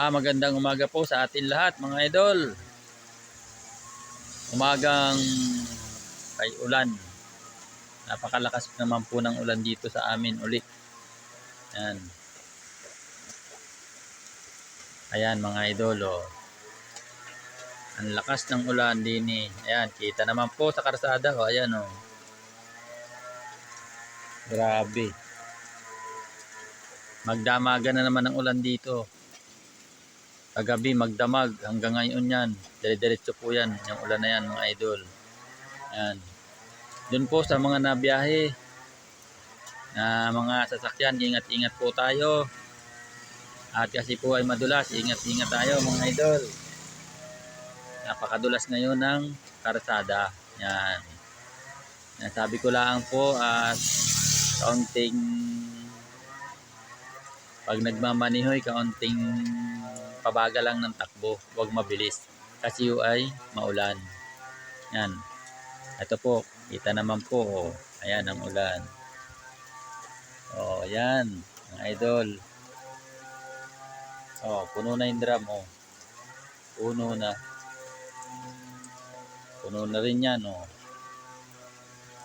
Magandang umaga po sa atin lahat mga idol. Umagang kay ulan. Napakalakas naman po ng ulan dito sa amin ulit. Ayan. Ayan mga idol. Oh. Ang lakas ng ulan din eh. Ayan, kita naman po sa karsada. Oh. Ayan oh. Grabe. Magdamaga na naman ng ulan dito. Kagabi magdamag hanggang ngayon yan. Dire-diretso po yan. Yung ulan na yan mga idol. Ayan. Doon po sa mga nabiyahe na mga sasakyan, ingat-ingat po tayo. At kasi po ay madulas, ingat-ingat tayo mga idol. Napakadulas ngayon ng karsada. Yan. Sabi ko lang po at kaunting pag nagmamanihoy, kaunting pabagal lang ng takbo. Huwag mabilis. Kasi yung ay maulan. Yan. Ito po, kita naman po. Oh. Ayan ang ulan. Oh, ayan. Mga idol. Oh, puno na yung drum. Oh. Puno na. Puno na rin yan. Oh.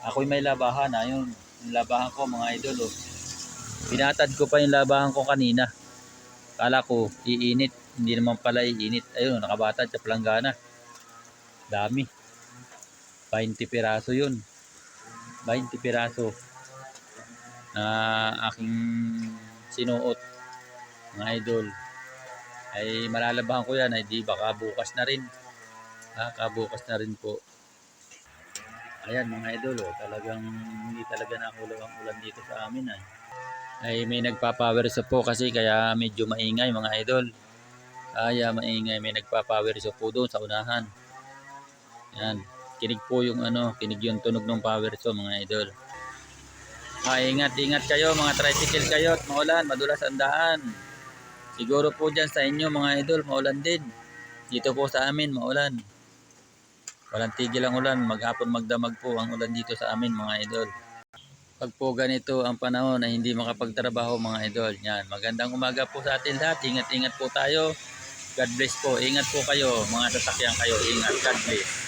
Ako'y may labahan. Ayun. Yung labahan ko mga idol. Oh. Binatad ko pa yung labahan ko kanina. Kala ko iinit. Hindi naman pala iinit. Ayun, nakabatad sa palanggana. Dami. 20 piraso yun. 20 piraso na aking sinuot mga idol. Ay malalabahan ko yan. Ay di baka bukas na rin. Kabukas na rin po. Ayan mga idol. Oh, talagang hindi talaga nakulaw ang ulan dito sa amin. Ay may nagpa-power stop po kasi kaya medyo maingay mga idol. Kaya maingay, may nagpa-power stop po doon sa unahan. Yan, kinig po yung kinig yung tunog ng power stop mga idol. Ingat kayo mga tricycle kayo at maulan, madulas ang daan. Siguro po dyan sa inyo mga idol, maulan din. Dito po sa amin, maulan. Walang tigil ang ulan, maghapon magdamag po ang ulan dito sa amin mga idol. Pag po ganito ang panahon ay hindi makapagtrabaho mga idol. Yan, magandang umaga po sa atin lahat. Ingat-ingat po tayo. God bless po. Ingat po kayo. Mga sasakyan kayo. Ingat. God bless.